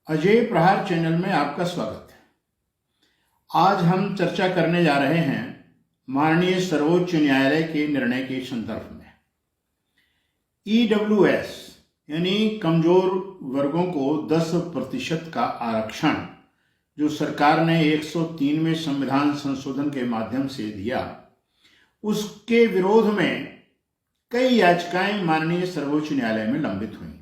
अजय प्रहार चैनल में आपका स्वागत है। आज हम चर्चा करने जा रहे हैं माननीय सर्वोच्च न्यायालय के निर्णय के संदर्भ में। ईडब्ल्यूएस यानी कमजोर वर्गों को 10% का आरक्षण जो सरकार ने 103वें संविधान संशोधन के माध्यम से दिया, उसके विरोध में कई याचिकाएं माननीय सर्वोच्च न्यायालय में लंबित हुई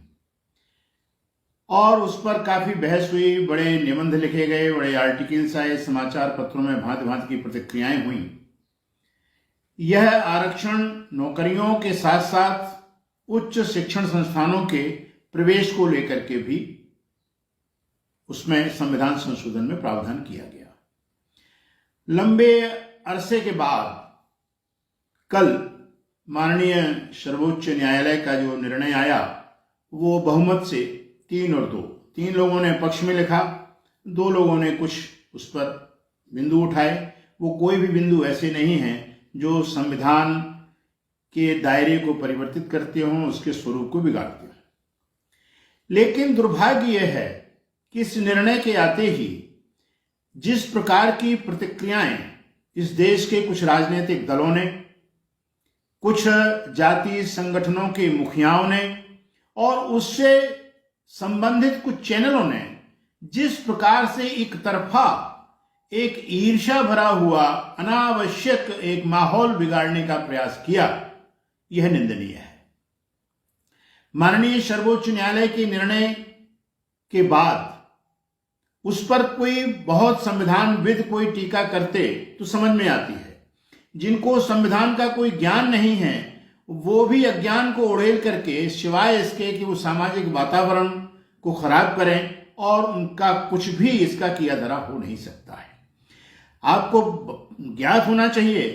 और उस पर काफी बहस हुई। बड़े निबंध लिखे गए, बड़े आर्टिकल्स आए, समाचार पत्रों में भांति भांति की प्रतिक्रियाएं हुई। यह आरक्षण नौकरियों के साथ साथ उच्च शिक्षण संस्थानों के प्रवेश को लेकर के भी उसमें संविधान संशोधन में प्रावधान किया गया। लंबे अरसे के बाद कल माननीय सर्वोच्च न्यायालय का जो निर्णय आया वो बहुमत से 3 और 2, 3 लोगों ने पक्ष में लिखा, 2 लोगों ने कुछ उस पर बिंदु उठाए। वो कोई भी बिंदु ऐसे नहीं हैं जो संविधान के दायरे को परिवर्तित करते हों, उसके स्वरूप को बिगाड़ते हों। लेकिन दुर्भाग्य यह है कि इस निर्णय के आते ही जिस प्रकार की प्रतिक्रियाएं इस देश के कुछ राजनीतिक दलों ने, कुछ जातीय संगठनों के मुखियाओं ने और उससे संबंधित कुछ चैनलों ने जिस प्रकार से एक तरफा एक ईर्ष्या भरा हुआ अनावश्यक एक माहौल बिगाड़ने का प्रयास किया, यह निंदनीय है। माननीय सर्वोच्च न्यायालय के निर्णय के बाद उस पर कोई बहुत संविधानविद कोई टीका करते तो समझ में आती है। जिनको संविधान का कोई ज्ञान नहीं है वो भी अज्ञान को उड़ेल करके, सिवाय इसके कि वो सामाजिक वातावरण को खराब करें, और उनका कुछ भी इसका किया धरा हो नहीं सकता है। आपको ज्ञात होना चाहिए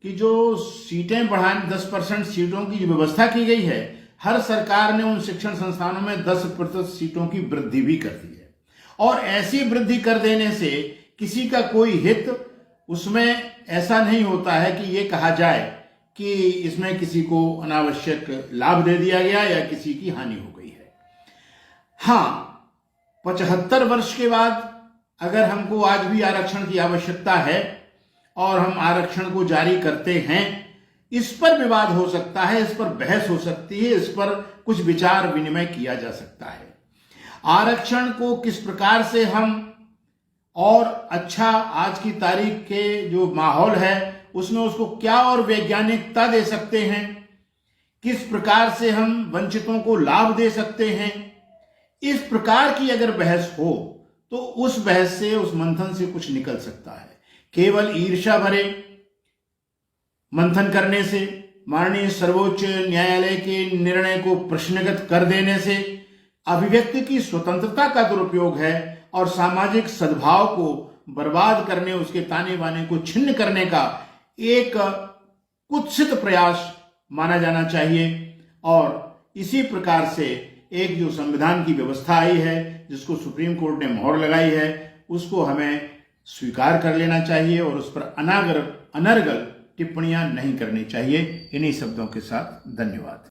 कि जो सीटें बढ़ाने 10% सीटों की जो व्यवस्था की गई है, हर सरकार ने उन शिक्षण संस्थानों में 10% सीटों की वृद्धि भी कर दी है। और ऐसी वृद्धि कर देने से किसी का कोई हित उसमें ऐसा नहीं होता है कि ये कहा जाए कि इसमें किसी को अनावश्यक लाभ दे दिया गया या किसी की हानि हो गई है। हाँ, 75 वर्ष के बाद अगर हमको आज भी आरक्षण की आवश्यकता है और हम आरक्षण को जारी करते हैं, इस पर विवाद हो सकता है, इस पर बहस हो सकती है, इस पर कुछ विचार विनिमय किया जा सकता है। आरक्षण को किस प्रकार से हम और अच्छा, आज की तारीख के जो माहौल है उसमें उसको क्या और वैज्ञानिकता दे सकते हैं, किस प्रकार से हम वंचितों को लाभ दे सकते हैं, इस प्रकार की अगर बहस हो तो उस बहस से, उस मंथन से कुछ निकल सकता है। केवल ईर्ष्या भरे मंथन करने से, माननीय सर्वोच्च न्यायालय के निर्णय को प्रश्नगत कर देने से अभिव्यक्ति की स्वतंत्रता का दुरुपयोग है और सामाजिक सद्भाव को बर्बाद करने, उसके ताने बाने को छिन्न करने का एक कुत्सित प्रयास माना जाना चाहिए। और इसी प्रकार से एक जो संविधान की व्यवस्था आई है, जिसको सुप्रीम कोर्ट ने मोहर लगाई है, उसको हमें स्वीकार कर लेना चाहिए और उस पर अनर्गल टिप्पणियां नहीं करनी चाहिए। इन्हीं शब्दों के साथ धन्यवाद।